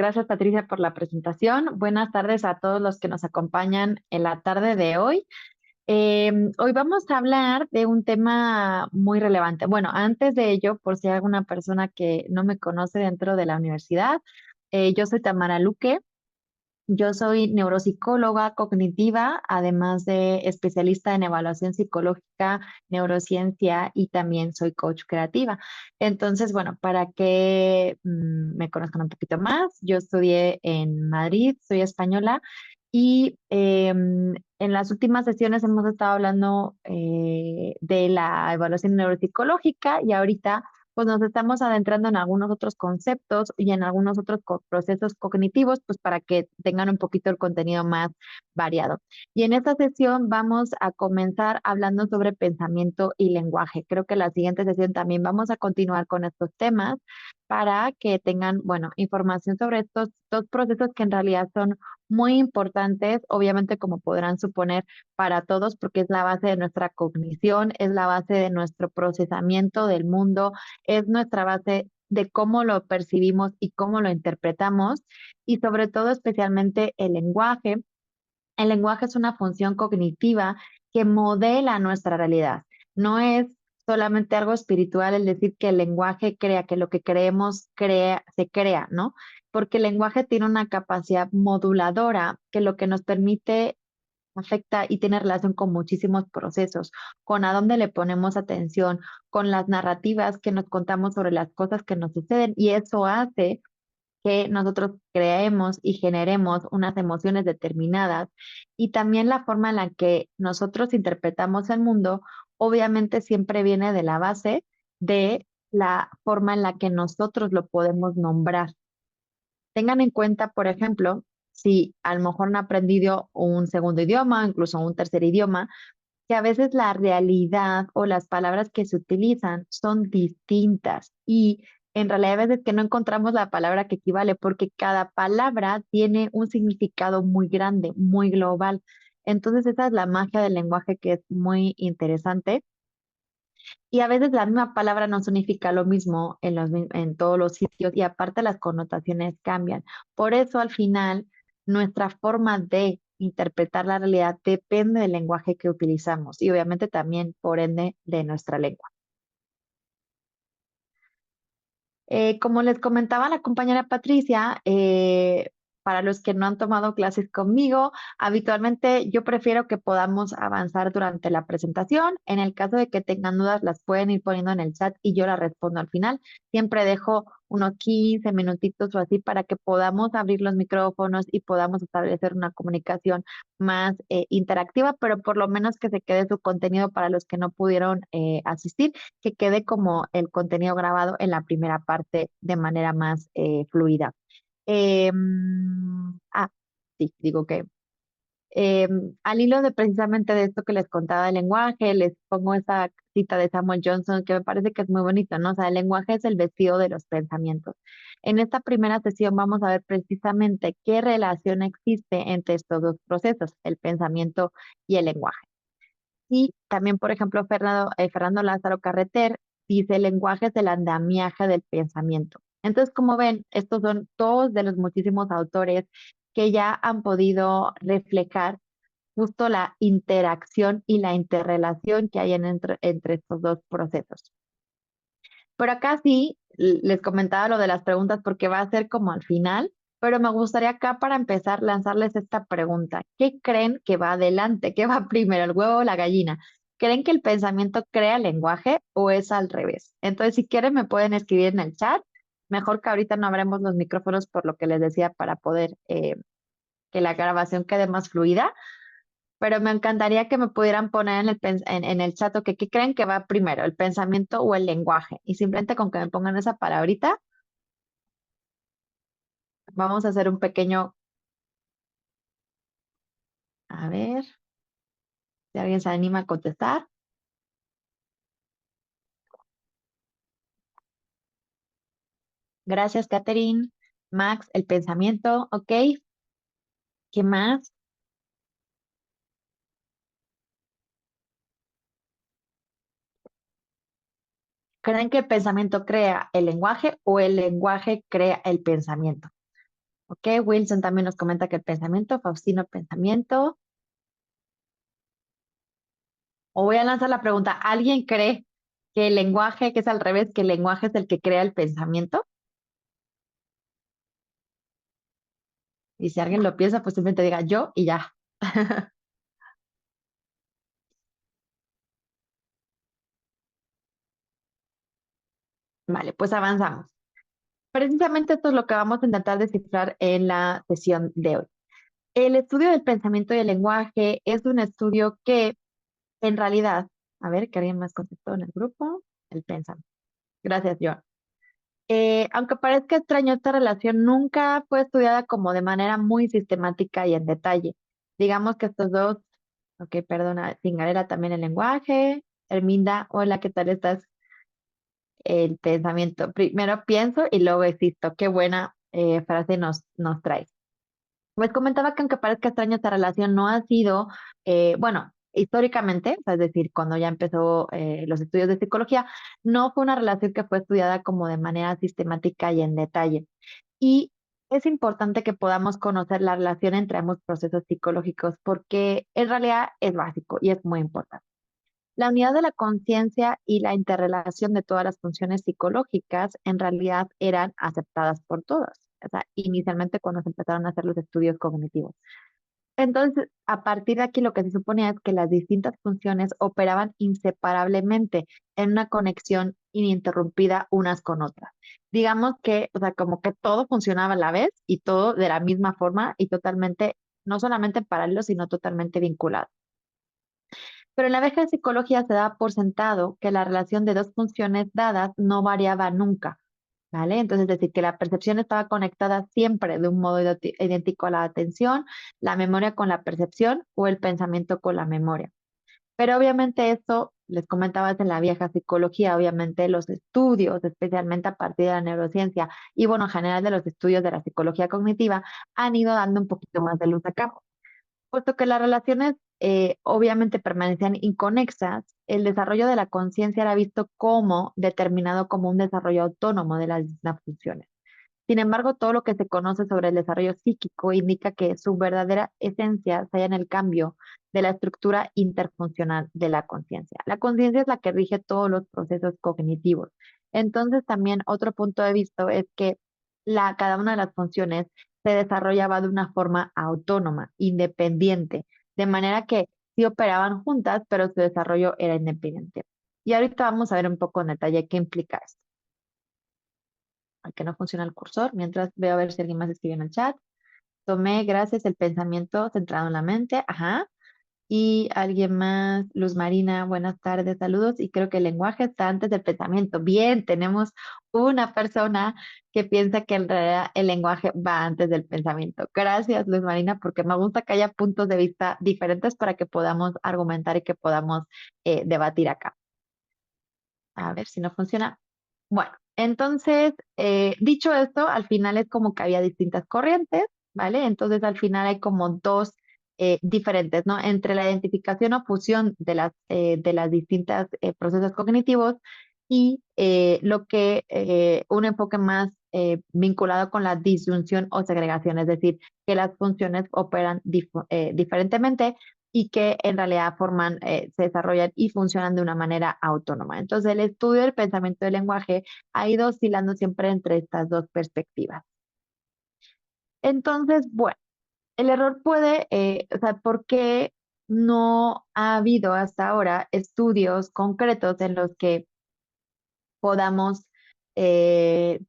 Gracias, Patricia, por la presentación. Buenas tardes a todos los que nos acompañan en la tarde de hoy. Hoy vamos a hablar de un tema muy relevante. Bueno, antes de ello, por si hay alguna persona que no me conoce dentro de la universidad, yo soy Tamara Luque. Yo soy neuropsicóloga cognitiva, además de especialista en evaluación psicológica, neurociencia y también soy coach creativa. Entonces, bueno, para que me conozcan un poquito más, yo estudié en Madrid, soy española y en las últimas sesiones hemos estado hablando de la evaluación neuropsicológica y ahorita pues nos estamos adentrando en algunos otros conceptos y en algunos otros procesos cognitivos, pues para que tengan un poquito el contenido más variado. Y en esta sesión vamos a comenzar hablando sobre pensamiento y lenguaje. Creo que la siguiente sesión también vamos a continuar con estos temas para que tengan, bueno, información sobre estos dos procesos que en realidad son muy importantes, obviamente como podrán suponer para todos, porque es la base de nuestra cognición, es la base de nuestro procesamiento del mundo, es nuestra base de cómo lo percibimos y cómo lo interpretamos y sobre todo especialmente el lenguaje. El lenguaje es una función cognitiva que modela nuestra realidad. No es solamente algo espiritual el decir que el lenguaje crea, que lo que creemos crea, se crea, ¿no? Porque el lenguaje tiene una capacidad moduladora que lo que nos permite afecta y tiene relación con muchísimos procesos, con a dónde le ponemos atención, con las narrativas que nos contamos sobre las cosas que nos suceden y eso hace que nosotros creemos y generemos unas emociones determinadas y también la forma en la que nosotros interpretamos el mundo, obviamente siempre viene de la base de la forma en la que nosotros lo podemos nombrar. Tengan en cuenta, por ejemplo, si a lo mejor no han aprendido un segundo idioma, incluso un tercer idioma, que a veces la realidad o las palabras que se utilizan son distintas y en realidad a veces que no encontramos la palabra que equivale porque cada palabra tiene un significado muy grande, muy global. Entonces esa es la magia del lenguaje que es muy interesante y a veces la misma palabra no significa lo mismo en en todos los sitios y aparte las connotaciones cambian. Por eso al final nuestra forma de interpretar la realidad depende del lenguaje que utilizamos y obviamente también por ende de nuestra lengua. Como les comentaba la compañera Patricia, para los que no han tomado clases conmigo, habitualmente yo prefiero que podamos avanzar durante la presentación. En el caso de que tengan dudas, las pueden ir poniendo en el chat y yo las respondo al final. Siempre dejo unos 15 minutitos o así para que podamos abrir los micrófonos y podamos establecer una comunicación más interactiva, pero por lo menos que se quede su contenido para los que no pudieron asistir, que quede como el contenido grabado en la primera parte de manera más fluida. Ah, sí, digo que al hilo de precisamente de esto que les contaba del lenguaje, les pongo esa cita de Samuel Johnson que me parece que es muy bonito, ¿no? O sea, el lenguaje es el vestido de los pensamientos. En esta primera sesión vamos a ver precisamente qué relación existe entre estos dos procesos, el pensamiento y el lenguaje. Y también, por ejemplo, Fernando Lázaro Carreter dice, el lenguaje es el andamiaje del pensamiento. Entonces, como ven, estos son todos de los muchísimos autores que ya han podido reflejar justo la interacción y la interrelación que hay entre estos dos procesos. Pero acá sí, les comentaba lo de las preguntas porque va a ser como al final, pero me gustaría acá para empezar lanzarles esta pregunta. ¿Qué creen que va adelante? ¿Qué va primero, el huevo o la gallina? ¿Creen que el pensamiento crea lenguaje o es al revés? Entonces, si quieren, me pueden escribir en el chat. Mejor que ahorita no abremos los micrófonos por lo que les decía para poder que la grabación quede más fluida, pero me encantaría que me pudieran poner en en el chat o que qué creen que va primero, el pensamiento o el lenguaje. Y simplemente con que me pongan esa palabrita, vamos a hacer un pequeño, a ver, si alguien se anima a contestar. Gracias, Catherine. Max, el pensamiento, ok. ¿Qué más? ¿Creen que el pensamiento crea el lenguaje o el lenguaje crea el pensamiento? Ok, Wilson también nos comenta que el pensamiento, Faustino, pensamiento. O voy a lanzar la pregunta, ¿alguien cree que el lenguaje, que es al revés, que el lenguaje es el que crea el pensamiento? Y si alguien lo piensa, pues simplemente diga yo y ya. Vale, pues avanzamos. Precisamente esto es lo que vamos a intentar descifrar en la sesión de hoy. El estudio del pensamiento y el lenguaje es un estudio que en realidad, a ver, que alguien más contestó en el grupo, el pensamiento. Gracias, John. Aunque parezca extraño, esta relación nunca fue estudiada como de manera muy sistemática y en detalle. Digamos que estos dos, ok, perdona, Cingarela también el lenguaje, Herminda, hola, ¿qué tal estás? El pensamiento. Primero pienso y luego existo. Qué buena frase nos traes. Pues comentaba que aunque parezca extraño, esta relación no ha sido, bueno, históricamente, o sea, es decir, cuando ya empezó los estudios de psicología, no fue una relación que fue estudiada como de manera sistemática y en detalle. Y es importante que podamos conocer la relación entre ambos procesos psicológicos porque en realidad es básico y es muy importante. La unidad de la conciencia y la interrelación de todas las funciones psicológicas en realidad eran aceptadas por todas, o sea, inicialmente cuando se empezaron a hacer los estudios cognitivos. Entonces, a partir de aquí lo que se suponía es que las distintas funciones operaban inseparablemente en una conexión ininterrumpida unas con otras. Digamos que, o sea, como que todo funcionaba a la vez y todo de la misma forma y totalmente, no solamente paralelo, sino totalmente vinculado. Pero en la vieja psicología se da por sentado que la relación de dos funciones dadas no variaba nunca, ¿vale? Entonces, es decir, que la percepción estaba conectada siempre de un modo idéntico a la atención, la memoria con la percepción o el pensamiento con la memoria. Pero obviamente esto, les comentaba en la vieja psicología, obviamente los estudios, especialmente a partir de la neurociencia y bueno, en general de los estudios de la psicología cognitiva, han ido dando un poquito más de luz acá. Puesto que las relaciones obviamente permanecían inconexas, el desarrollo de la conciencia era visto como determinado como un desarrollo autónomo de las distintas funciones. Sin embargo, todo lo que se conoce sobre el desarrollo psíquico indica que su verdadera esencia se halla en el cambio de la estructura interfuncional de la conciencia. La conciencia es la que rige todos los procesos cognitivos. Entonces, también otro punto de vista es que cada una de las funciones se desarrollaba de una forma autónoma, independiente, de manera que sí operaban juntas, pero su desarrollo era independiente. Y ahorita vamos a ver un poco en detalle qué implica esto. Al que no funciona el cursor, mientras veo a ver si alguien más escribe en el chat. Tomé, gracias, el pensamiento centrado en la mente. Ajá. Y alguien más, Luz Marina, buenas tardes, saludos. Y creo que el lenguaje está antes del pensamiento. Bien, tenemos una persona que piensa que en realidad el lenguaje va antes del pensamiento. Gracias, Luz Marina, porque me gusta que haya puntos de vista diferentes para que podamos argumentar y que podamos debatir acá. A ver si no funciona. Bueno, entonces, dicho esto, al final es como que había distintas corrientes, ¿vale? Entonces, al final hay como dos diferentes, ¿no? Entre la identificación o fusión de las distintas procesos cognitivos y lo que un enfoque más vinculado con la disyunción o segregación, es decir, que las funciones operan diferentemente y que en realidad forman, se desarrollan y funcionan de una manera autónoma. Entonces, el estudio del pensamiento del lenguaje ha ido oscilando siempre entre estas dos perspectivas. Entonces, bueno, el error puede, o sea, ¿por qué no ha habido hasta ahora estudios concretos en los que podamos eh,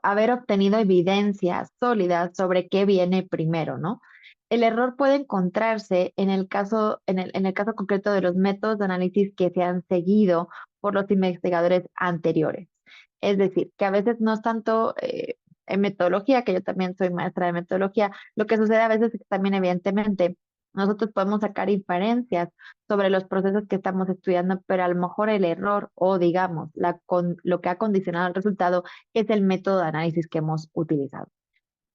haber obtenido evidencias sólidas sobre qué viene primero, ¿no? El error puede encontrarse en el caso, en el caso concreto de los métodos de análisis que se han seguido por los investigadores anteriores. Es decir, que a veces no es tanto en metodología, que yo también soy maestra de metodología, lo que sucede a veces es que también evidentemente nosotros podemos sacar inferencias sobre los procesos que estamos estudiando, pero a lo mejor el error o digamos lo que ha condicionado el resultado es el método de análisis que hemos utilizado.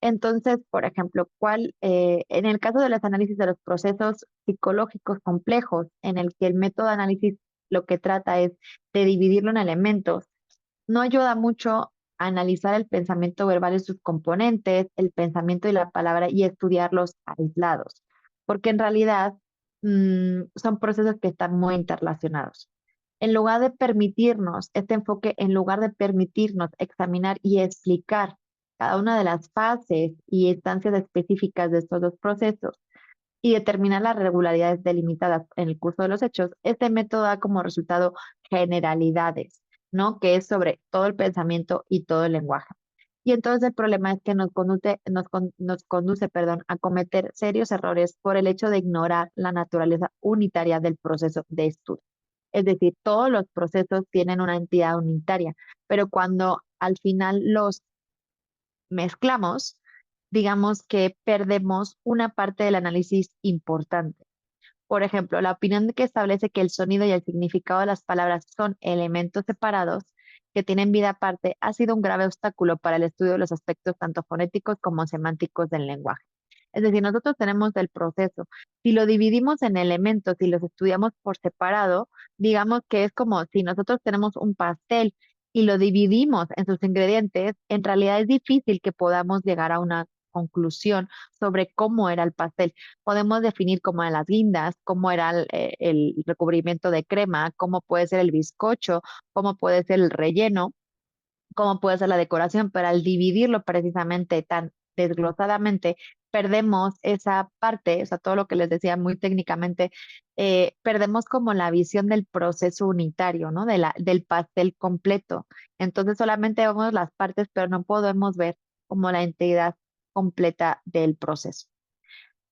Entonces, por ejemplo, en el caso de los análisis de los procesos psicológicos complejos, en el que el método de análisis lo que trata es de dividirlo en elementos, no ayuda mucho analizar el pensamiento verbal y sus componentes, el pensamiento y la palabra y estudiarlos aislados, porque en realidad son procesos que están muy interrelacionados. En lugar de permitirnos, este enfoque, en lugar de permitirnos examinar y explicar cada una de las fases y instancias específicas de estos dos procesos y determinar las regularidades delimitadas en el curso de los hechos, este método da como resultado generalidades, ¿no? Que es sobre todo el pensamiento y todo el lenguaje. Y entonces el problema es que nos conduce, perdón, a cometer serios errores por el hecho de ignorar la naturaleza unitaria del proceso de estudio. Es decir, todos los procesos tienen una entidad unitaria, pero cuando al final los mezclamos, digamos que perdemos una parte del análisis importante. Por ejemplo, la opinión que establece que el sonido y el significado de las palabras son elementos separados que tienen vida aparte ha sido un grave obstáculo para el estudio de los aspectos tanto fonéticos como semánticos del lenguaje. Es decir, nosotros tenemos el proceso. Si lo dividimos en elementos y los estudiamos por separado, digamos que es como si nosotros tenemos un pastel y lo dividimos en sus ingredientes, en realidad es difícil que podamos llegar a una conclusión sobre cómo era el pastel. Podemos definir cómo eran las guindas, cómo era el recubrimiento de crema, cómo puede ser el bizcocho, cómo puede ser el relleno, cómo puede ser la decoración, pero al dividirlo precisamente tan desglosadamente, perdemos esa parte, o sea, todo lo que les decía muy técnicamente, perdemos como la visión del proceso unitario, ¿no? Del pastel completo. Entonces solamente vemos las partes, pero no podemos ver como la entidad completa del proceso.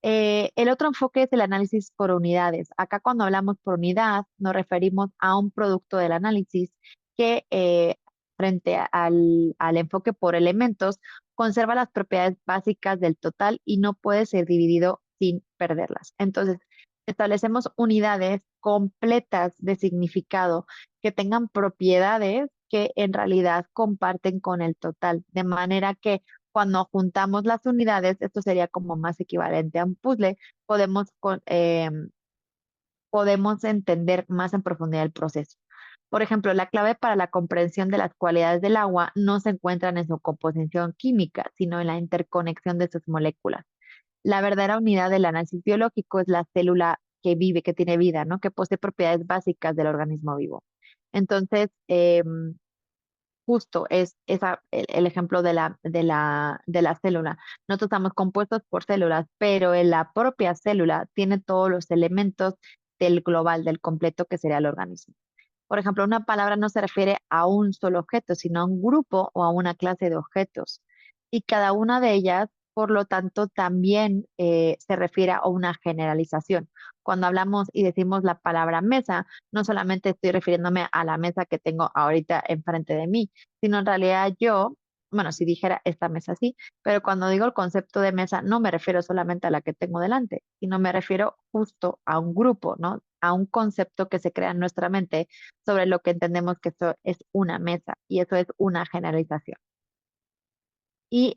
El otro enfoque es el análisis por unidades. Acá cuando hablamos por unidad nos referimos a un producto del análisis que frente al enfoque por elementos conserva las propiedades básicas del total y no puede ser dividido sin perderlas. Entonces, establecemos unidades completas de significado que tengan propiedades que en realidad comparten con el total, de manera que cuando juntamos las unidades, esto sería como más equivalente a un puzzle, podemos entender más en profundidad el proceso. Por ejemplo, la clave para la comprensión de las cualidades del agua no se encuentra en su composición química, sino en la interconexión de sus moléculas. La verdadera unidad del análisis biológico es la célula que vive, que tiene vida, ¿no? Que posee propiedades básicas del organismo vivo. Entonces, justo es el ejemplo de la célula. Nosotros estamos compuestos por células, pero en la propia célula tiene todos los elementos del global, del completo que sería el organismo. Por ejemplo, una palabra no se refiere a un solo objeto, sino a un grupo o a una clase de objetos. Y cada una de ellas, por lo tanto, también se refiere a una generalización. Cuando hablamos y decimos la palabra mesa, no solamente estoy refiriéndome a la mesa que tengo ahorita enfrente de mí, sino en realidad yo, bueno, si dijera esta mesa sí, pero cuando digo el concepto de mesa, no me refiero solamente a la que tengo delante, sino me refiero justo a un grupo, ¿no? A un concepto que se crea en nuestra mente sobre lo que entendemos que eso es una mesa y eso es una generalización. Y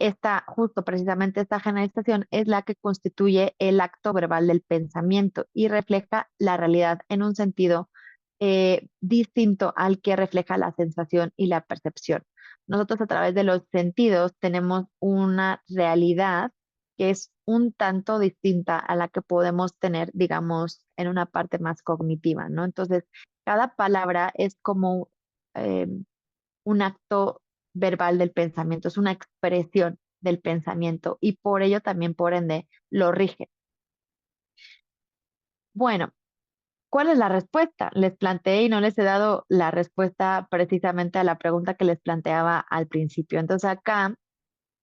justo precisamente esta generalización es la que constituye el acto verbal del pensamiento y refleja la realidad en un sentido distinto al que refleja la sensación y la percepción. Nosotros a través de los sentidos tenemos una realidad que es un tanto distinta a la que podemos tener, digamos, en una parte más cognitiva, ¿no? Entonces, cada palabra es como eh, un acto verbal del pensamiento, es una expresión del pensamiento y por ello también, por ende, lo rige. Bueno, ¿cuál es la respuesta? Les planteé y no les he dado la respuesta precisamente a la pregunta que les planteaba al principio. Entonces acá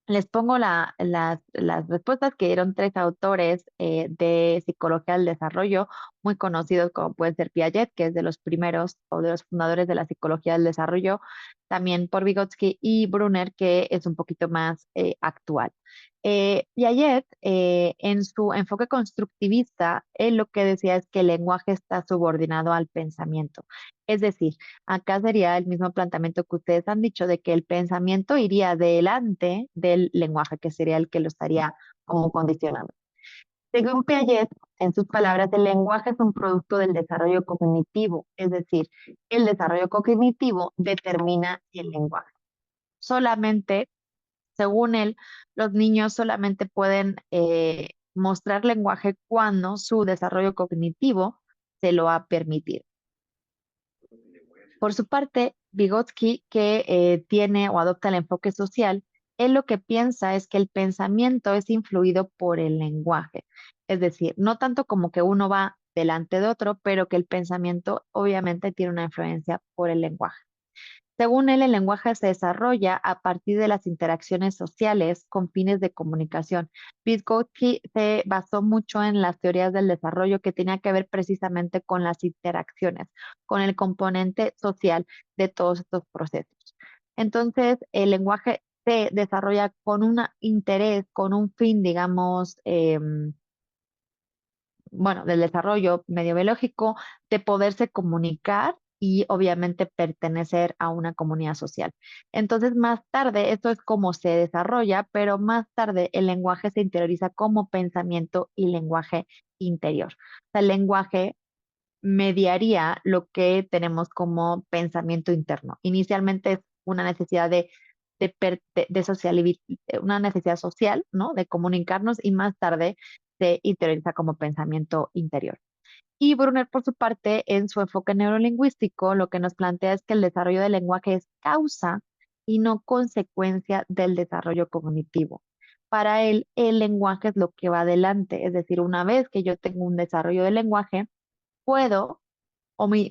les pongo las respuestas que dieron tres autores de psicología del desarrollo, muy conocidos como puede ser Piaget, que es de los primeros o de los fundadores de la psicología del desarrollo, también por Vygotsky y Brunner, que es un poquito más actual. Piaget, en su enfoque constructivista, él lo que decía es que el lenguaje está subordinado al pensamiento. Es decir, acá sería el mismo planteamiento que ustedes han dicho de que el pensamiento iría delante del lenguaje, que sería el que lo estaría como condicionando. Según Piaget, en sus palabras, el lenguaje es un producto del desarrollo cognitivo, es decir, el desarrollo cognitivo determina el lenguaje. solamente, según él, los niños solamente pueden mostrar lenguaje cuando su desarrollo cognitivo se lo ha permitido. Por su parte, Vygotsky, que tiene o adopta el enfoque social, él lo que piensa es que el pensamiento es influido por el lenguaje. Es decir, no tanto como que uno va delante de otro, pero que el pensamiento obviamente tiene una influencia por el lenguaje. Según él, el lenguaje se desarrolla a partir de las interacciones sociales con fines de comunicación. Vygotsky se basó mucho en las teorías del desarrollo que tenía que ver precisamente con las interacciones, con el componente social de todos estos procesos. Entonces, el lenguaje se desarrolla con un interés, con un fin, digamos, bueno, del desarrollo medio biológico, de poderse comunicar y obviamente pertenecer a una comunidad social. Entonces, más tarde, esto es cómo se desarrolla, pero más tarde el lenguaje se interioriza como pensamiento y lenguaje interior. O sea, el lenguaje mediaría lo que tenemos como pensamiento interno. Inicialmente es una necesidad una necesidad social, ¿no? De comunicarnos y más tarde se interioriza como pensamiento interior. Y Brunner, por su parte, en su enfoque neurolingüístico, lo que nos plantea es que el desarrollo del lenguaje es causa y no consecuencia del desarrollo cognitivo. Para él, el lenguaje es lo que va adelante, es decir, una vez que yo tengo un desarrollo del lenguaje, puedo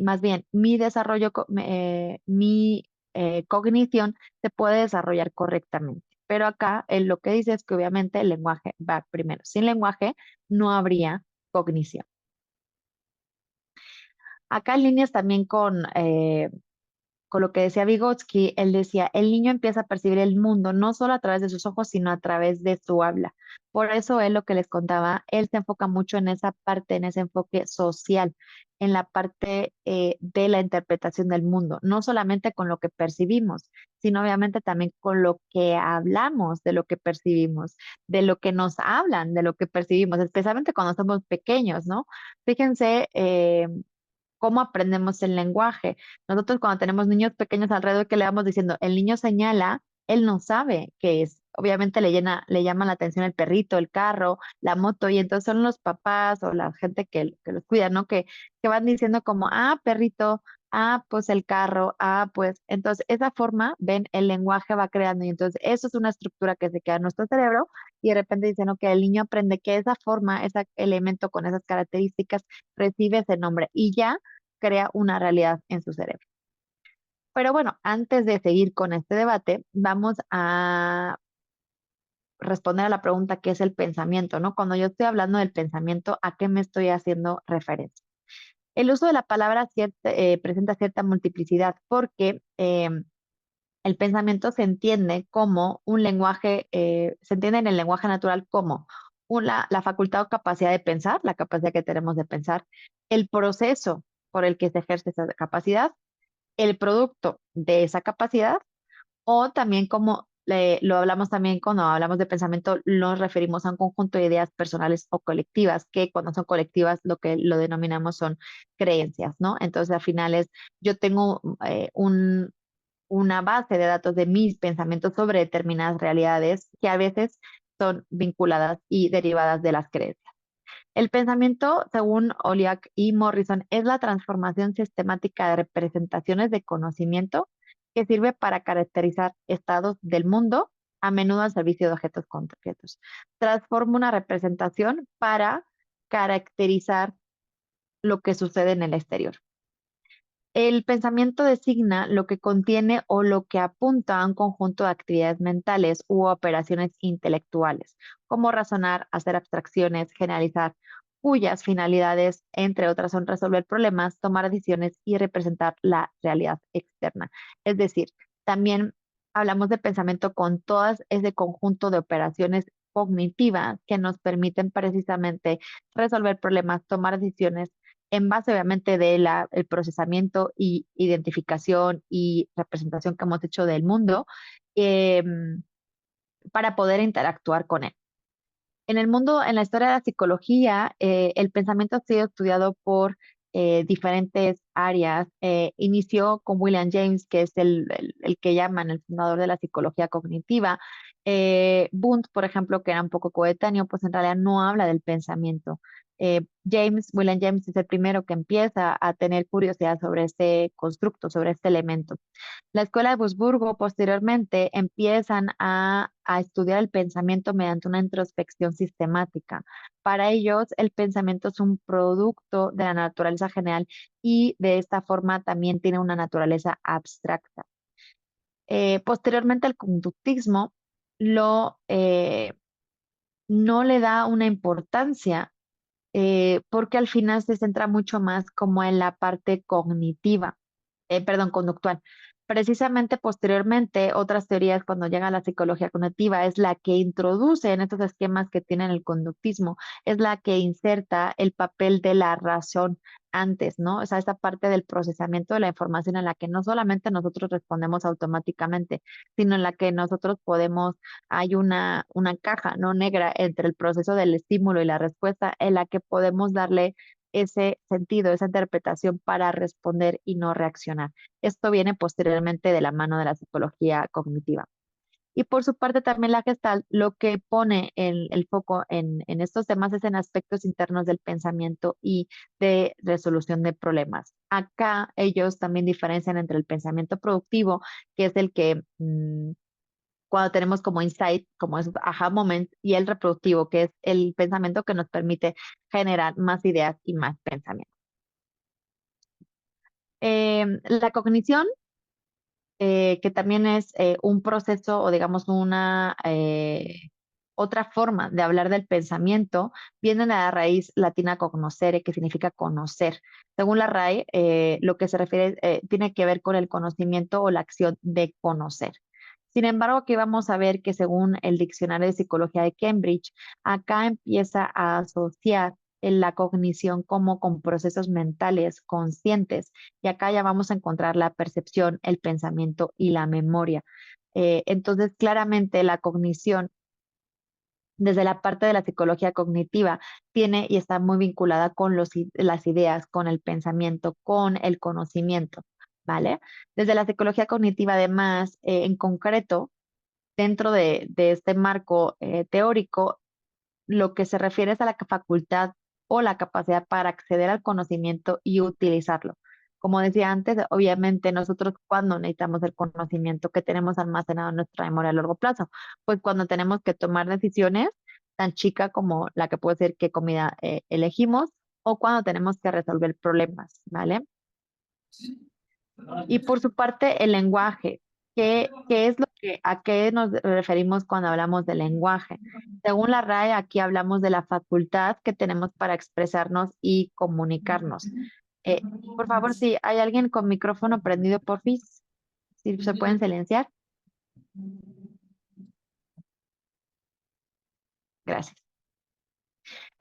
más bien, mi cognición se puede desarrollar correctamente. Pero acá él lo que dice es que obviamente el lenguaje va primero. Sin lenguaje no habría cognición. Acá en líneas también con lo que decía Vygotsky, él decía, el niño empieza a percibir el mundo no solo a través de sus ojos, sino a través de su habla. Por eso él lo que les contaba, él se enfoca mucho en esa parte, en ese enfoque social, en la parte de la interpretación del mundo, no solamente con lo que percibimos, sino obviamente también con lo que hablamos de lo que percibimos, de lo que nos hablan de lo que percibimos, especialmente cuando somos pequeños, ¿no? Fíjense, cómo aprendemos el lenguaje. Nosotros cuando tenemos niños pequeños alrededor que le vamos diciendo, el niño señala, él no sabe qué es. Obviamente le llama la atención el perrito, el carro, la moto, y entonces son los papás o la gente que los cuida, ¿no? Que van diciendo como, ah, perrito, ah, pues el carro, ah, pues. Entonces, esa forma, ven, el lenguaje va creando, y entonces eso es una estructura que se queda en nuestro cerebro, y de repente dicen, no, que el niño aprende que esa forma, ese elemento con esas características recibe ese nombre, y ya crea una realidad en su cerebro. Pero bueno, antes de seguir con este debate, vamos a responder a la pregunta ¿qué es el pensamiento? ¿No? Cuando yo estoy hablando del pensamiento, ¿a qué me estoy haciendo referencia? El uso de la palabra presenta cierta multiplicidad porque el pensamiento se entiende como un lenguaje, se entiende en el lenguaje natural como la facultad o capacidad de pensar, la capacidad que tenemos de pensar, el proceso por el que se ejerce esa capacidad, el producto de esa capacidad, o también como lo hablamos también cuando hablamos de pensamiento, nos referimos a un conjunto de ideas personales o colectivas, que cuando son colectivas lo que lo denominamos son creencias, ¿no? Entonces, al final es, yo tengo una base de datos de mis pensamientos sobre determinadas realidades que a veces son vinculadas y derivadas de las creencias. El pensamiento, según Oliak y Morrison, es la transformación sistemática de representaciones de conocimiento que sirve para caracterizar estados del mundo, a menudo al servicio de objetos concretos. Transforma una representación para caracterizar lo que sucede en el exterior. El pensamiento designa lo que contiene o lo que apunta a un conjunto de actividades mentales u operaciones intelectuales, como razonar, hacer abstracciones, generalizar, cuyas finalidades, entre otras, son resolver problemas, tomar decisiones y representar la realidad externa. Es decir, también hablamos de pensamiento con todas ese conjunto de operaciones cognitivas que nos permiten precisamente resolver problemas, tomar decisiones en base obviamente del el procesamiento y identificación y representación que hemos hecho del mundo, para poder interactuar con él. En el mundo, en la historia de la psicología, el pensamiento ha sido estudiado por diferentes áreas. Inició con William James, que es el que llaman el fundador de la psicología cognitiva. Wundt, por ejemplo, que era un poco coetáneo, pues en realidad no habla del pensamiento. William James es el primero que empieza a tener curiosidad sobre este constructo, sobre este elemento. La escuela de Wurzburgo posteriormente empiezan a estudiar el pensamiento mediante una introspección sistemática. Para ellos, el pensamiento es un producto de la naturaleza general y de esta forma también tiene una naturaleza abstracta. Posteriormente, el conductismo lo, no le da una importancia porque al final se centra mucho más como en la parte cognitiva, perdón, conductual. Precisamente posteriormente, otras teorías cuando llega a la psicología cognitiva es la que introduce en estos esquemas que tienen el conductismo, es la que inserta el papel de la razón antes, ¿no? O sea, esa parte del procesamiento de la información en la que no solamente nosotros respondemos automáticamente, sino en la que nosotros podemos, hay una caja, ¿no? Negra entre el proceso del estímulo y la respuesta en la que podemos darle ese sentido, esa interpretación para responder y no reaccionar. Esto viene posteriormente de la mano de la psicología cognitiva. Y por su parte también la Gestalt lo que pone el foco en estos temas es en aspectos internos del pensamiento y de resolución de problemas. Acá ellos también diferencian entre el pensamiento productivo, que es el que cuando tenemos como insight, como es aha moment, y el reproductivo, que es el pensamiento que nos permite generar más ideas y más pensamientos. La cognición, que también es un proceso o digamos una otra forma de hablar del pensamiento, viene de la raíz latina cognoscere, que significa conocer. Según la RAE, lo que se refiere tiene que ver con el conocimiento o la acción de conocer. Sin embargo, aquí vamos a ver que según el Diccionario de Psicología de Cambridge, acá empieza a asociar la cognición como con procesos mentales conscientes. Y acá ya vamos a encontrar la percepción, el pensamiento y la memoria. Entonces, claramente la cognición, desde la parte de la psicología cognitiva, tiene y está muy vinculada con las ideas, con el pensamiento, con el conocimiento, ¿vale? Desde la psicología cognitiva, además, en concreto, dentro de este marco teórico, lo que se refiere es a la facultad o la capacidad para acceder al conocimiento y utilizarlo. Como decía antes, obviamente nosotros cuando necesitamos el conocimiento que tenemos almacenado en nuestra memoria a largo plazo, pues cuando tenemos que tomar decisiones tan chica como la que puede ser qué comida elegimos o cuando tenemos que resolver problemas, ¿vale? Y por su parte, el lenguaje. ¿Qué es lo que, a qué nos referimos cuando hablamos de lenguaje? Según la RAE, aquí hablamos de la facultad que tenemos para expresarnos y comunicarnos. Eh, por favor, si hay alguien con micrófono prendido, porfis, si se pueden silenciar. Gracias.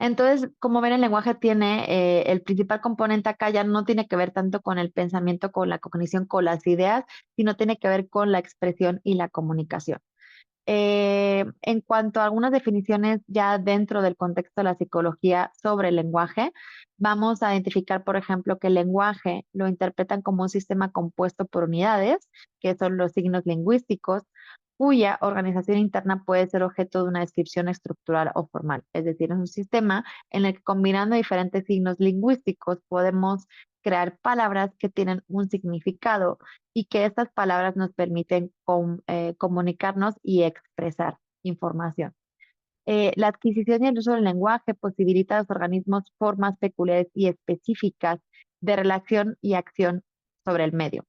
Entonces, como ven, el lenguaje tiene el principal componente acá ya no tiene que ver tanto con el pensamiento, con la cognición, con las ideas, sino tiene que ver con la expresión y la comunicación. En cuanto a algunas definiciones ya dentro del contexto de la psicología sobre el lenguaje, vamos a identificar, por ejemplo, que el lenguaje lo interpretan como un sistema compuesto por unidades, que son los signos lingüísticos, cuya organización interna puede ser objeto de una descripción estructural o formal. Es decir, es un sistema en el que combinando diferentes signos lingüísticos podemos crear palabras que tienen un significado y que estas palabras nos permiten comunicarnos y expresar información. La adquisición y el uso del lenguaje posibilita a los organismos formas peculiares y específicas de relación y acción sobre el medio.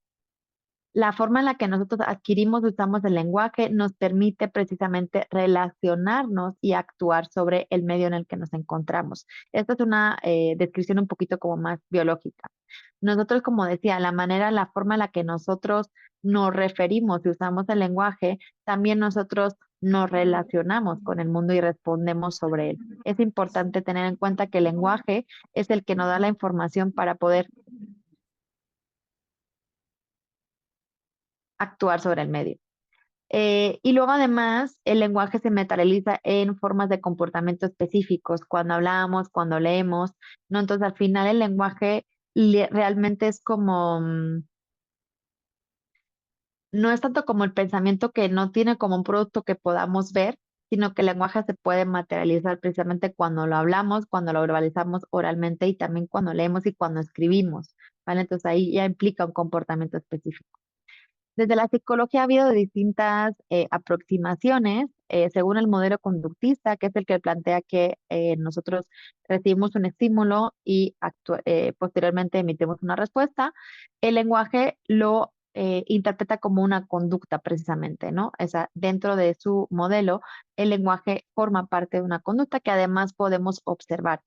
La forma en la que nosotros adquirimos y usamos el lenguaje nos permite precisamente relacionarnos y actuar sobre el medio en el que nos encontramos. Esta es una descripción un poquito como más biológica. Nosotros, como decía, la manera, la forma en la que nosotros nos referimos y usamos el lenguaje, también nosotros nos relacionamos con el mundo y respondemos sobre él. Es importante tener en cuenta que el lenguaje es el que nos da la información para poder actuar sobre el medio. Y luego además el lenguaje se materializa en formas de comportamiento específicos, cuando hablamos, cuando leemos, ¿no? Entonces al final el lenguaje realmente es como, no es tanto como el pensamiento que no tiene como un producto que podamos ver, sino que el lenguaje se puede materializar precisamente cuando lo hablamos, cuando lo verbalizamos oralmente y también cuando leemos y cuando escribimos, ¿vale? Entonces ahí ya implica un comportamiento específico. Desde la psicología ha habido distintas aproximaciones según el modelo conductista, que es el que plantea que nosotros recibimos un estímulo y posteriormente emitimos una respuesta. El lenguaje lo interpreta como una conducta precisamente, ¿no? Esa, dentro de su modelo, el lenguaje forma parte de una conducta que además podemos observar.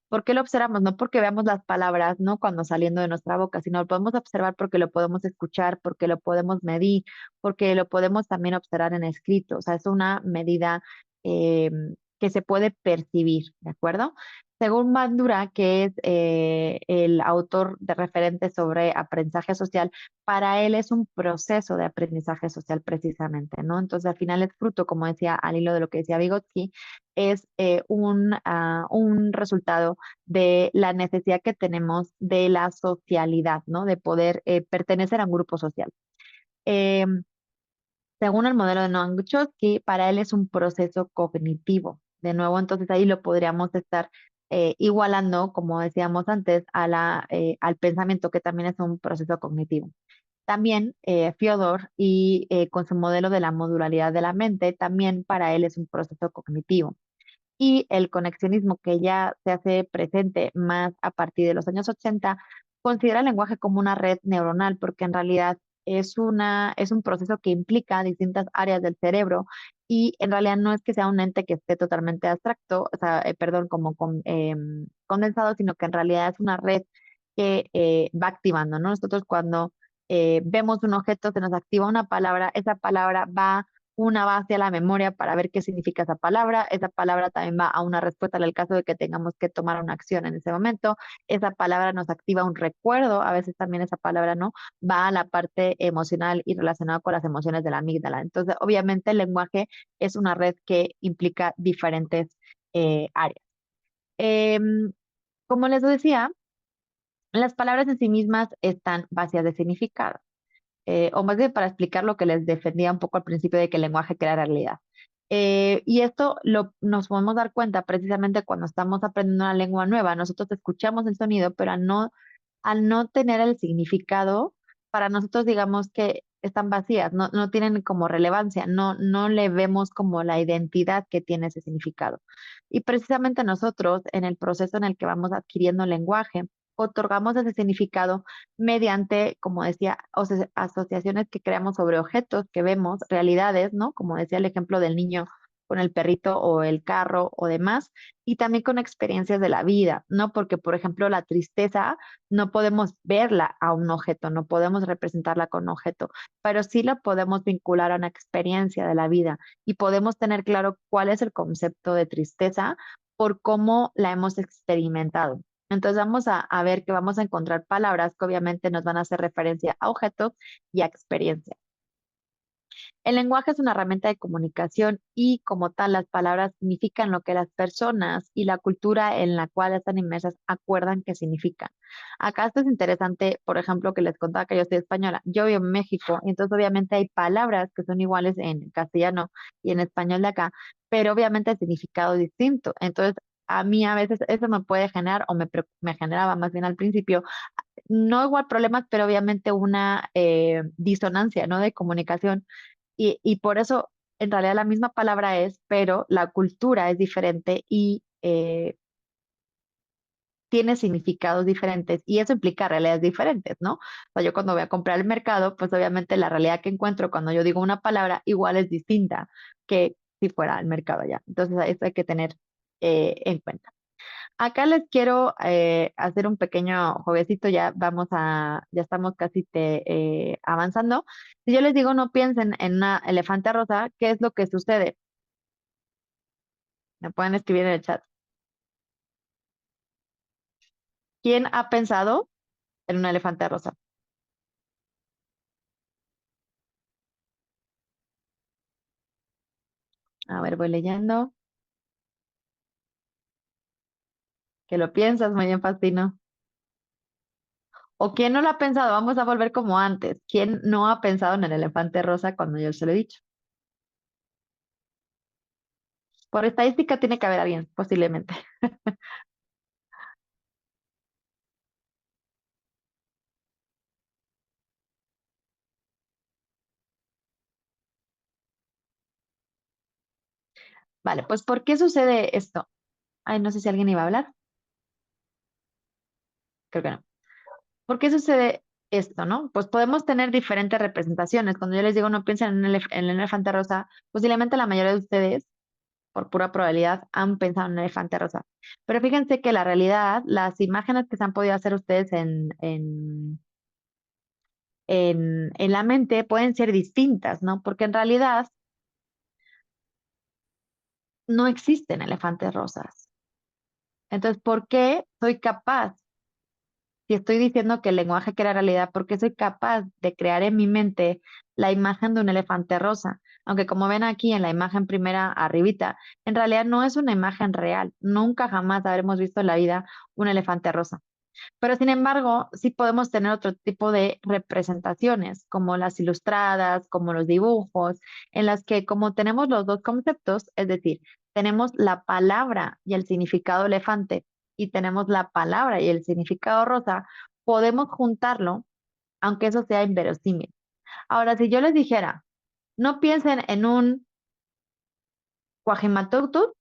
¿Por qué lo observamos? No porque veamos las palabras, ¿no? Cuando saliendo de nuestra boca, sino lo podemos observar porque lo podemos escuchar, porque lo podemos medir, porque lo podemos también observar en escrito. O sea, es una medida eh, que se puede percibir, ¿de acuerdo? Según Bandura, que es el autor de referente sobre aprendizaje social, para él es un proceso de aprendizaje social precisamente, ¿no? Entonces, al final es fruto, como decía, al hilo de lo que decía Vygotsky, es un resultado de la necesidad que tenemos de la socialidad, ¿no? De poder pertenecer a un grupo social. Eh, Según el modelo de Noam Chomsky, para él es un proceso cognitivo. De nuevo, entonces ahí lo podríamos estar igualando, como decíamos antes, al pensamiento, que también es un proceso cognitivo. También Fyodor y con su modelo de la modularidad de la mente, también para él es un proceso cognitivo y el conexionismo, que ya se hace presente más a partir de los años 80, considera el lenguaje como una red neuronal, porque en realidad es un proceso que implica distintas áreas del cerebro y en realidad no es que sea un ente que esté totalmente abstracto, o sea, perdón, como condensado, sino que en realidad es una red que va activando, ¿no? Nosotros cuando vemos un objeto, se nos activa una palabra, esa palabra va una base a la memoria para ver qué significa esa palabra también va a una respuesta en el caso de que tengamos que tomar una acción en ese momento, esa palabra nos activa un recuerdo, a veces también esa palabra no, va a la parte emocional y relacionada con las emociones de la amígdala. Entonces, obviamente el lenguaje es una red que implica diferentes áreas. Em, Como les decía, las palabras en sí mismas están vacías de significado, o más bien para explicar lo que les defendía un poco al principio de que el lenguaje crea realidad. Y esto nos podemos dar cuenta precisamente cuando estamos aprendiendo una lengua nueva. Nosotros escuchamos el sonido, pero al no tener el significado, para nosotros digamos que están vacías, no tienen como relevancia, no le vemos como la identidad que tiene ese significado. Y precisamente nosotros, en el proceso en el que vamos adquiriendo lenguaje, otorgamos ese significado mediante, como decía, asociaciones que creamos sobre objetos que vemos, realidades, ¿no? Como decía el ejemplo del niño con el perrito o el carro o demás, y también con experiencias de la vida, ¿no? Porque, por ejemplo, la tristeza no podemos verla a un objeto, no podemos representarla con un objeto, pero sí la podemos vincular a una experiencia de la vida y podemos tener claro cuál es el concepto de tristeza por cómo la hemos experimentado. Entonces vamos a ver que vamos a encontrar palabras que obviamente nos van a hacer referencia a objetos y a experiencias. El lenguaje es una herramienta de comunicación y como tal las palabras significan lo que las personas y la cultura en la cual están inmersas acuerdan que significan. Acá esto es interesante, por ejemplo, que les contaba que yo soy española. Yo vivo en México, y entonces obviamente hay palabras que son iguales en castellano y en español de acá, pero obviamente el significado es distinto. Entonces, a mí a veces eso me puede generar, o me generaba más bien al principio, no igual problemas, pero obviamente una disonancia, ¿no? De comunicación y por eso, en realidad la misma palabra es, pero la cultura es diferente y tiene significados diferentes y eso implica realidades diferentes, ¿no? O sea, yo cuando voy a comprar al mercado, pues obviamente la realidad que encuentro cuando yo digo una palabra igual es distinta que si fuera al mercado allá. Entonces, eso hay que tener en cuenta. Acá les quiero hacer un pequeño jueguecito, ya estamos casi avanzando. Si yo les digo no piensen en una elefante rosa, ¿qué es lo que sucede? Me pueden escribir en el chat. ¿Quién ha pensado en una elefante rosa? A ver, voy leyendo. ¿Qué lo piensas? Muy bien, Fastino. ¿O quién no lo ha pensado? Vamos a volver como antes. ¿Quién no ha pensado en el elefante rosa cuando yo se lo he dicho? Por estadística tiene que haber alguien, posiblemente. Vale, pues ¿por qué sucede esto? Ay, no sé si alguien iba a hablar. Creo que no. ¿Por qué sucede esto, no? Pues podemos tener diferentes representaciones. Cuando yo les digo no piensen en en el elefante rosa, posiblemente la mayoría de ustedes, por pura probabilidad, han pensado en un elefante rosa. Pero fíjense que la realidad, las imágenes que se han podido hacer ustedes en la mente pueden ser distintas, ¿no? Porque en realidad no existen elefantes rosas. Entonces, ¿por qué soy capaz? Si estoy diciendo que el lenguaje crea realidad, ¿por qué soy capaz de crear en mi mente la imagen de un elefante rosa? Aunque como ven aquí en la imagen primera arribita, en realidad no es una imagen real. Nunca jamás habremos visto en la vida un elefante rosa. Pero sin embargo, sí podemos tener otro tipo de representaciones, como las ilustradas, como los dibujos, en las que como tenemos los dos conceptos, es decir, tenemos la palabra y el significado elefante y tenemos la palabra y el significado rosa, podemos juntarlo, aunque eso sea inverosímil. Ahora, si yo les dijera, no piensen en un Guajimateutu,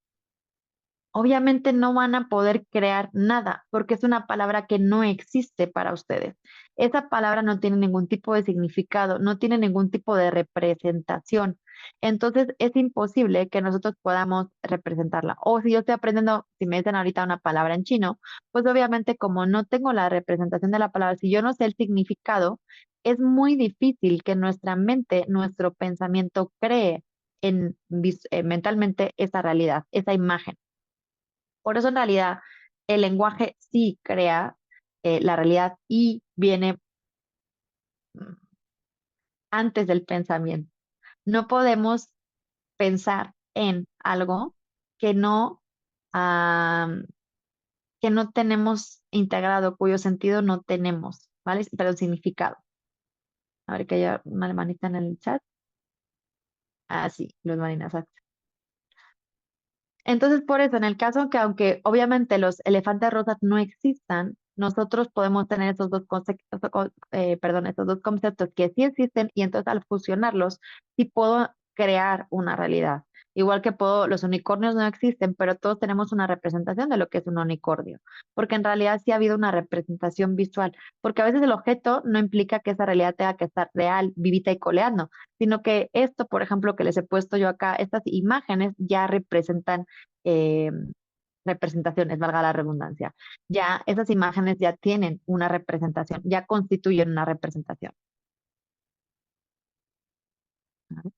obviamente no van a poder crear nada porque es una palabra que no existe para ustedes. Esa palabra no tiene ningún tipo de significado, no tiene ningún tipo de representación. Entonces es imposible que nosotros podamos representarla. O si yo estoy aprendiendo, si me dicen ahorita una palabra en chino, pues obviamente como no tengo la representación de la palabra, si yo no sé el significado, es muy difícil que nuestra mente, nuestro pensamiento cree mentalmente esa realidad, esa imagen. Por eso en realidad el lenguaje sí crea la realidad y viene mm, antes del pensamiento. No podemos pensar en algo que no, ah, que no tenemos integrado, cuyo sentido no tenemos, ¿vale? Pero significado. A ver que haya una hermanita en el chat. Ah, sí, los marinas. Entonces, por eso, en el caso que aunque obviamente los elefantes rosas no existan, nosotros podemos tener esos dos conceptos, perdón, esos dos conceptos que sí existen y entonces al fusionarlos, sí puedo crear una realidad. Igual que puedo, los unicornios no existen, pero todos tenemos una representación de lo que es un unicornio, porque en realidad sí ha habido una representación visual, porque a veces el objeto no implica que esa realidad tenga que estar real, vivita y coleando, sino que esto, por ejemplo, que les he puesto yo acá, estas imágenes ya representan eh, representaciones, valga la redundancia. Ya esas imágenes ya tienen una representación, ya constituyen una representación. ¿Vale?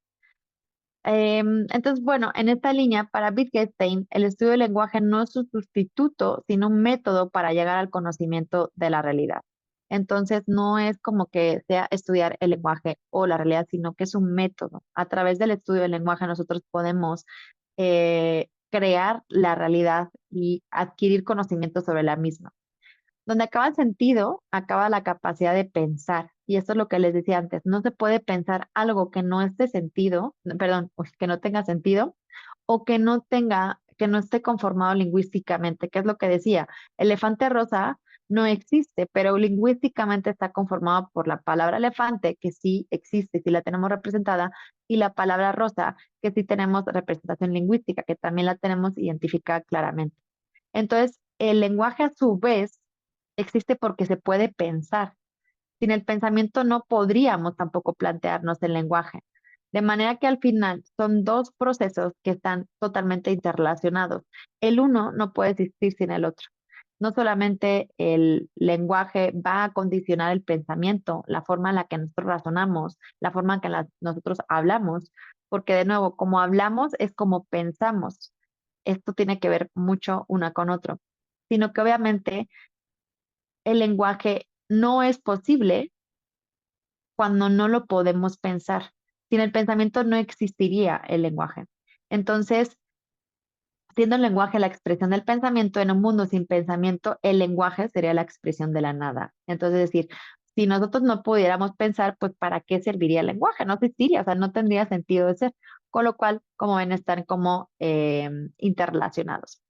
Entonces, bueno, en esta línea, para Wittgenstein, el estudio del lenguaje no es un sustituto, sino un método para llegar al conocimiento de la realidad. Entonces, no es como que sea estudiar el lenguaje o la realidad, sino que es un método. A través del estudio del lenguaje, nosotros podemos crear la realidad y adquirir conocimiento sobre la misma. Donde acaba el sentido, acaba la capacidad de pensar. Y esto es lo que les decía antes, no se puede pensar algo que no esté sentido, perdón, uy, que no tenga sentido o que no tenga, que no esté conformado lingüísticamente, que es lo que decía. Elefante rosa no existe, pero lingüísticamente está conformado por la palabra elefante, que sí existe, sí la tenemos representada, y la palabra rosa, que sí tenemos representación lingüística, que también la tenemos identificada claramente. Entonces, el lenguaje a su vez existe porque se puede pensar. Sin el pensamiento no podríamos tampoco plantearnos el lenguaje. De manera que al final son dos procesos que están totalmente interrelacionados. El uno no puede existir sin el otro. No solamente el lenguaje va a condicionar el pensamiento, la forma en la que nosotros razonamos, la forma en que nosotros hablamos, porque de nuevo, como hablamos es como pensamos. Esto tiene que ver mucho una con otro, sino que obviamente el lenguaje no es posible cuando no lo podemos pensar. Sin el pensamiento no existiría el lenguaje. Entonces, Siendo el lenguaje la expresión del pensamiento, en un mundo sin pensamiento, el lenguaje sería la expresión de la nada. Entonces, es decir, si nosotros no pudiéramos pensar, pues ¿para qué serviría el lenguaje? No existiría, o sea, no tendría sentido de ser. Con lo cual, como ven, están como interrelacionados.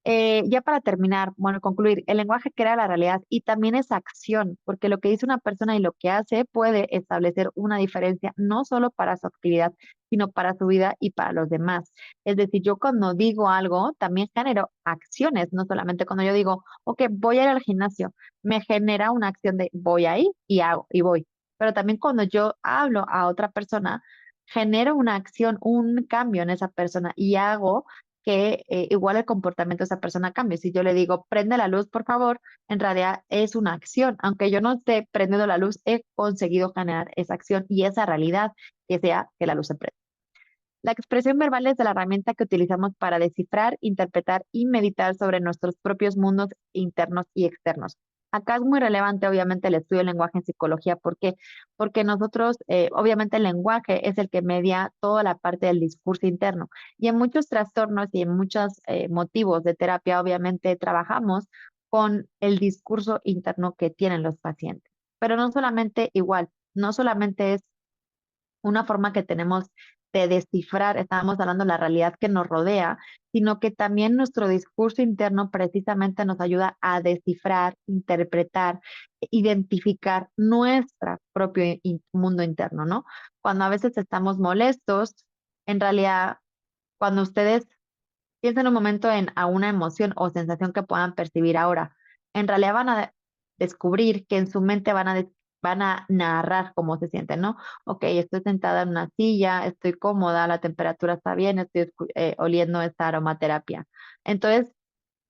Ya para terminar, bueno, concluir, el lenguaje crea la realidad y también es acción, porque lo que dice una persona y lo que hace puede establecer una diferencia no solo para su actividad, sino para su vida y para los demás. Es decir, yo cuando digo algo, también genero acciones, no solamente cuando yo digo, ok, voy a ir al gimnasio, me genera una acción de voy ahí y hago y voy. Pero también cuando yo hablo a otra persona, genero una acción, un cambio en esa persona y hago que igual el comportamiento de esa persona cambie. Si yo le digo, prende la luz, por favor, en realidad es una acción. Aunque yo no esté prendiendo la luz, he conseguido generar esa acción y esa realidad que sea que la luz se prenda. La expresión verbal es de la herramienta que utilizamos para descifrar, interpretar y meditar sobre nuestros propios mundos internos y externos. Acá es muy relevante, obviamente, el estudio del lenguaje en psicología. ¿Por qué? Porque nosotros, obviamente, el lenguaje es el que media toda la parte del discurso interno. Y en muchos trastornos y en muchos motivos de terapia, obviamente, trabajamos con el discurso interno que tienen los pacientes. Pero no solamente igual, no solamente es una forma que tenemos de descifrar, estábamos hablando de la realidad que nos rodea, sino que también nuestro discurso interno precisamente nos ayuda a descifrar, interpretar, identificar nuestro propio mundo interno, ¿no? Cuando a veces estamos molestos, en realidad, cuando ustedes piensen un momento en a una emoción o sensación que puedan percibir ahora. En realidad van a descubrir que en su mente van a narrar cómo se sienten, ¿no? Ok, estoy sentada en una silla, estoy cómoda, la temperatura está bien, estoy oliendo esta aromaterapia. Entonces,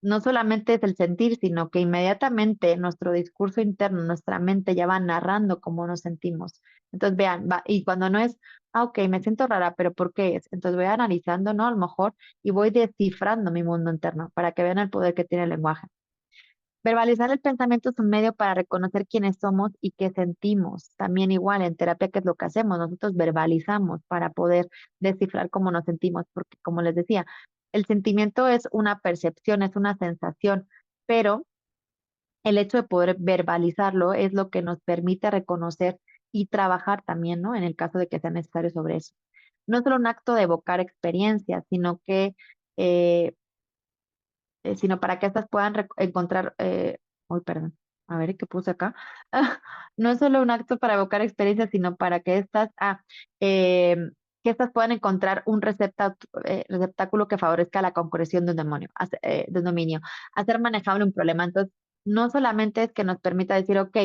no solamente es el sentir, sino que inmediatamente nuestro discurso interno, nuestra mente ya va narrando cómo nos sentimos. Entonces, vean, va, y cuando no es, ah, ok, me siento rara, pero ¿por qué es? Entonces voy analizando, ¿no? A lo mejor, y voy descifrando mi mundo interno para que vean el poder que tiene el lenguaje. Verbalizar el pensamiento es un medio para reconocer quiénes somos y qué sentimos. También igual en terapia, ¿qué es lo que hacemos? Nosotros verbalizamos para poder descifrar cómo nos sentimos, porque como les decía, el sentimiento es una percepción, es una sensación, pero el hecho de poder verbalizarlo es lo que nos permite reconocer y trabajar también, ¿no? En el caso de que sea necesario sobre eso. No es solo un acto de evocar experiencias, eh, sino para que éstas puedan encontrar, uy, perdón, a ver qué puse acá. No es solo un acto para evocar experiencias, sino para que eh, que éstas puedan encontrar un receptáculo que favorezca la concreción de un demonio, de un dominio, hacer manejable un problema. Entonces, no solamente es que nos permita decir, ok,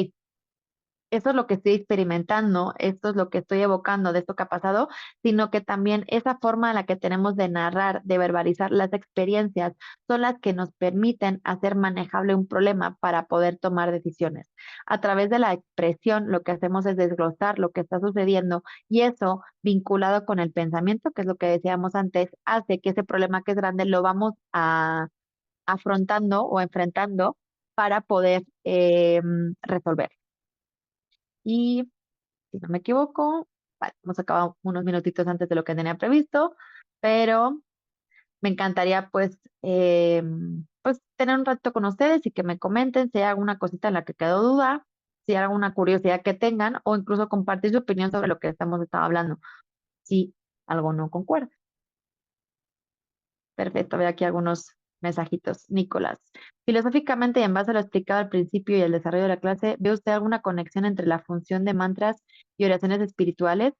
eso es lo que estoy experimentando, esto es lo que estoy evocando de esto que ha pasado, sino que también esa forma en la que tenemos de narrar, de verbalizar las experiencias, son las que nos permiten hacer manejable un problema para poder tomar decisiones. A través de la expresión, lo que hacemos es desglosar lo que está sucediendo y eso, vinculado con el pensamiento, que es lo que decíamos antes, hace que ese problema que es grande lo vamos afrontando o enfrentando para poder resolver. Y si no me equivoco, vale, hemos acabado unos minutitos antes de lo que tenía previsto, pero me encantaría pues tener un rato con ustedes y que me comenten si hay alguna cosita en la que quedó duda, si hay alguna curiosidad que tengan o incluso compartir su opinión sobre lo que estado hablando, si algo no concuerda. Perfecto, veo aquí algunos mensajitos. Nicolás, filosóficamente y en base a lo explicado al principio y el desarrollo de la clase, ¿ve usted alguna conexión entre la función de mantras y oraciones espirituales?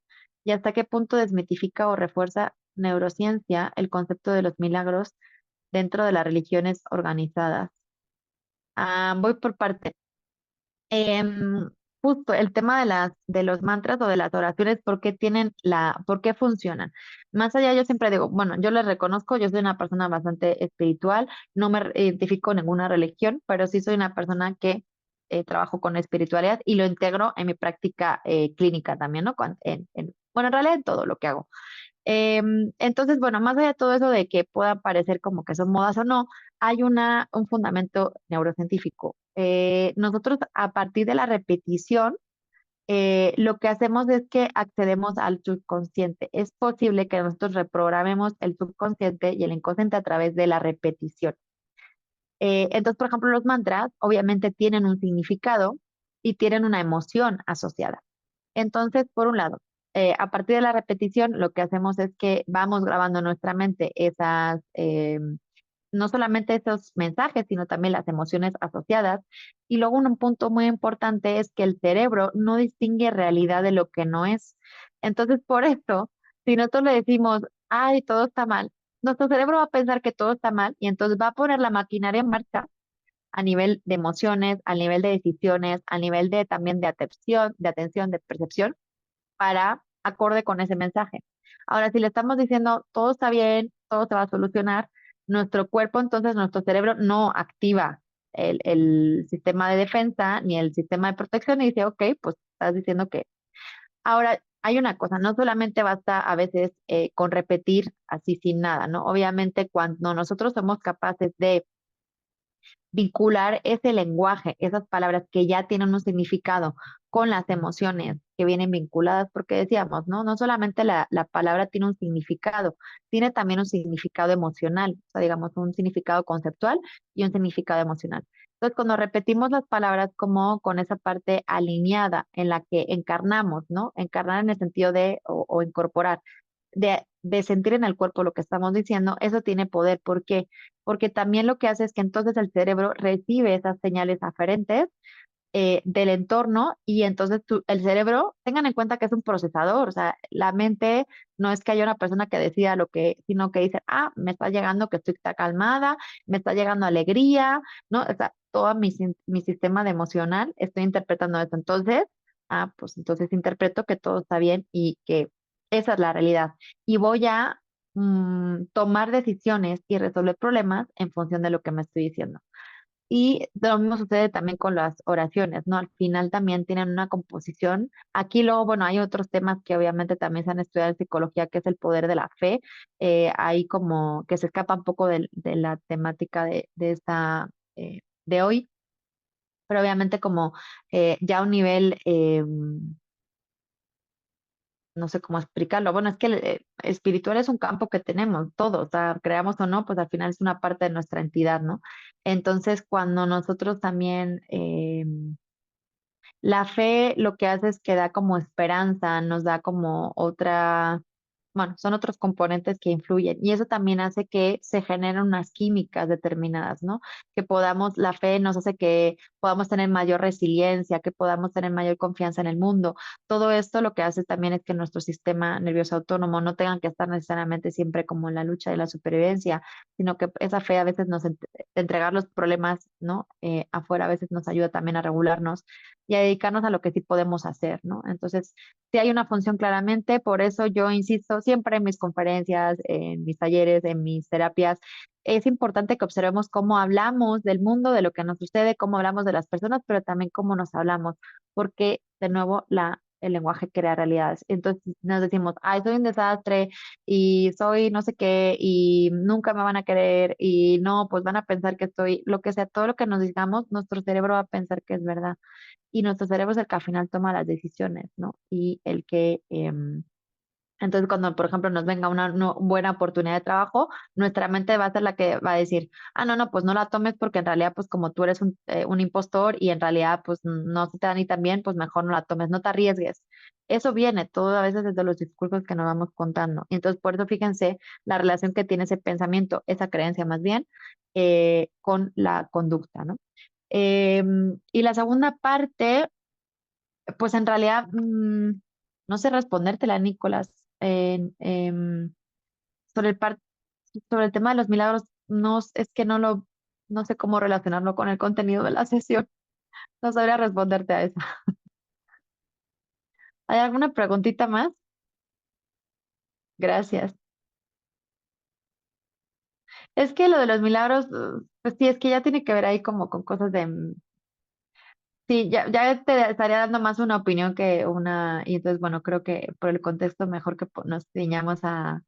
¿Y hasta qué punto desmitifica o refuerza neurociencia el concepto de los milagros dentro de las religiones organizadas? Voy por parte. Em, Justo el tema de de los mantras o de las oraciones, ¿por qué funcionan? Más allá, yo siempre digo, bueno, yo les reconozco, yo soy una persona bastante espiritual, no me identifico con ninguna religión, pero sí soy una persona que trabajo con espiritualidad y lo integro en mi práctica clínica también, ¿no? Bueno, en realidad en todo lo que hago. Entonces, bueno, más allá de todo eso de que pueda parecer como que son modas o no, hay un fundamento neurocientífico. Nosotros, a partir de la repetición, lo que hacemos es que accedemos al subconsciente. Es posible que nosotros reprogramemos el subconsciente y el inconsciente a través de la repetición. Entonces, por ejemplo, los mantras obviamente tienen un significado y tienen una emoción asociada. Entonces, por un lado, a partir de la repetición, lo que hacemos es que vamos grabando en nuestra mente esas, no solamente esos mensajes, sino también las emociones asociadas. Y luego un punto muy importante es que el cerebro no distingue realidad de lo que no es. Entonces, por esto, si nosotros le decimos, ay, todo está mal, nuestro cerebro va a pensar que todo está mal y entonces va a poner la maquinaria en marcha a nivel de emociones, a nivel de decisiones, a nivel de también de atención, de percepción, para acorde con ese mensaje. Ahora, si le estamos diciendo todo está bien, todo se va a solucionar, nuestro cuerpo, entonces nuestro cerebro no activa el sistema de defensa ni el sistema de protección y dice, ok, pues estás diciendo que. Ahora, hay una cosa, no solamente basta a veces con repetir así sin nada, ¿no? Obviamente cuando nosotros somos capaces de vincular ese lenguaje, esas palabras que ya tienen un significado con las emociones que vienen vinculadas, porque decíamos, ¿no? No solamente la palabra tiene un significado, tiene también un significado emocional, o sea, digamos, un significado conceptual y un significado emocional. Entonces, cuando repetimos las palabras como con esa parte alineada en la que encarnamos, ¿no? Encarnar en el sentido de o incorporar de sentir en el cuerpo lo que estamos diciendo, eso tiene poder. ¿Por qué? Porque también lo que hace es que entonces el cerebro recibe esas señales aferentes del entorno y entonces el cerebro, tengan en cuenta que es un procesador, o sea, la mente no es que haya una persona que decida lo que, sino que dice, ah, me está llegando que estoy está calmada, me está llegando alegría, ¿no? O sea, todo mi sistema de emocional estoy interpretando eso. Entonces, pues entonces interpreto que todo está bien y que esa es la realidad. Y voy a tomar decisiones y resolver problemas en función de lo que me estoy diciendo. Y lo mismo sucede también con las oraciones, ¿no? Al final también tienen una composición. Aquí luego, bueno, hay otros temas que obviamente también se han estudiado en psicología, que es el poder de la fe. Ahí como que se escapa un poco de la temática de esta, de hoy, pero obviamente como ya a un nivel, no sé cómo explicarlo. Bueno, es que el espiritual es un campo que tenemos todos, o sea, creamos o no, pues al final es una parte de nuestra entidad, ¿no? Entonces, cuando nosotros también la fe lo que hace es que da como esperanza, nos da como otra, bueno, son otros componentes que influyen y eso también hace que se generen unas químicas determinadas, ¿no? Que podamos, la fe nos hace que podamos tener mayor resiliencia, que podamos tener mayor confianza en el mundo. Todo esto lo que hace también es que nuestro sistema nervioso autónomo no tenga que estar necesariamente siempre como en la lucha de la supervivencia, sino que esa fe a veces nos entregar los problemas, ¿no? Afuera a veces nos ayuda también a regularnos y a dedicarnos a lo que sí podemos hacer, ¿no? Entonces, sí hay una función claramente, por eso yo insisto siempre en mis conferencias, en mis talleres, en mis terapias, es importante que observemos cómo hablamos del mundo, de lo que nos sucede, cómo hablamos de las personas, pero también cómo nos hablamos, porque de nuevo el lenguaje crea realidades. Entonces nos decimos, ay, soy un desastre y soy no sé qué y nunca me van a querer y no, pues van a pensar que estoy, lo que sea, todo lo que nos digamos, nuestro cerebro va a pensar que es verdad y nuestro cerebro es el que al final toma las decisiones, ¿no? Y el que, entonces cuando, por ejemplo, nos venga una buena oportunidad de trabajo, nuestra mente va a ser la que va a decir, ah, no, no, pues no la tomes porque en realidad, pues como tú eres un impostor y en realidad, pues no se te da ni tan bien, pues mejor no la tomes, no te arriesgues. Eso viene todo a veces desde los discursos que nos vamos contando. Entonces, por eso fíjense la relación que tiene ese pensamiento, esa creencia más bien, con la conducta, ¿no? Y la segunda parte, pues en realidad, no sé respondértela, Nicolás. Sobre sobre el tema de los milagros, no, es que no sé cómo relacionarlo con el contenido de la sesión. No sabría responderte a eso. ¿Hay alguna preguntita más? Gracias. Es que lo de los milagros, pues sí, es que ya tiene que ver ahí como con cosas de, sí, ya te estaría dando más una opinión que una, y entonces, bueno, creo que por el contexto mejor que nos ciñamos a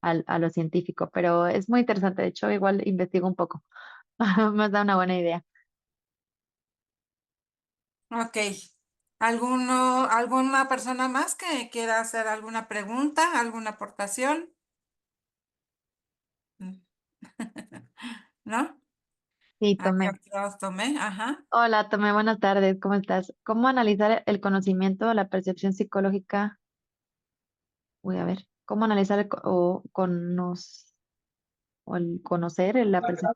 lo científico, pero es muy interesante, de hecho, igual investigo un poco, me da una buena idea. Ok. Alguna persona más que quiera hacer alguna pregunta, alguna aportación? Mm. ¿No? Sí, Ah, ya tomé. los tomé, ajá. Hola, Tomé, buenas tardes, ¿cómo estás? ¿Cómo analizar el conocimiento o la percepción psicológica? Voy a ver, ¿cómo analizar o el conocer la percepción?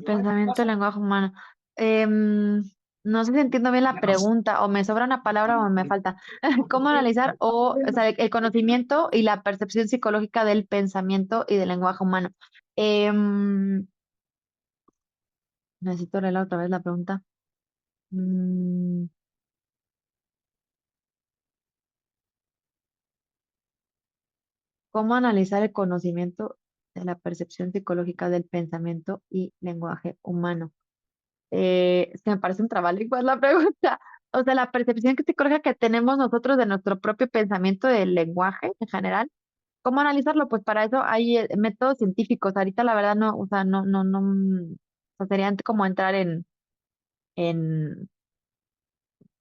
Pensamiento, y lenguaje humano. Em, no sé si entiendo bien la pregunta, o me sobra una palabra o me falta. ¿Cómo analizar o sea, el conocimiento y la percepción psicológica del pensamiento y del lenguaje humano? Em, necesito leer otra vez la pregunta. Mm, ¿Cómo analizar el conocimiento de la percepción psicológica del pensamiento y lenguaje humano? Es que me parece un trabalengua la pregunta. O sea, la percepción psicológica que tenemos nosotros de nuestro propio pensamiento del lenguaje en general. ¿Cómo analizarlo? Pues para eso hay métodos científicos. Ahorita la verdad no, o sea, o sea, sería como entrar en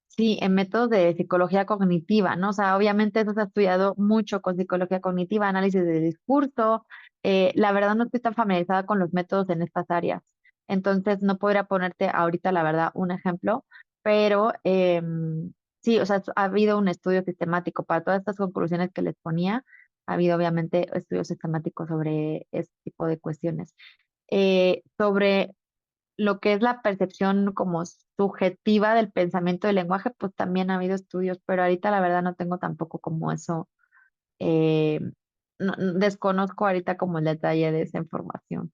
sí, en métodos de psicología cognitiva, ¿no? O sea, obviamente eso se ha estudiado mucho con psicología cognitiva, análisis de discurso. La verdad no estoy tan familiarizada con los métodos en estas áreas. Entonces no podría ponerte ahorita, la verdad, un ejemplo, pero sí, o sea, ha habido un estudio sistemático para todas estas conclusiones que les ponía. Ha habido obviamente estudios sistemáticos sobre este tipo de cuestiones. Sobre lo que es la percepción como subjetiva del pensamiento del lenguaje, pues también ha habido estudios, pero ahorita la verdad no tengo tampoco como eso, eh, desconozco ahorita como el detalle de esa información.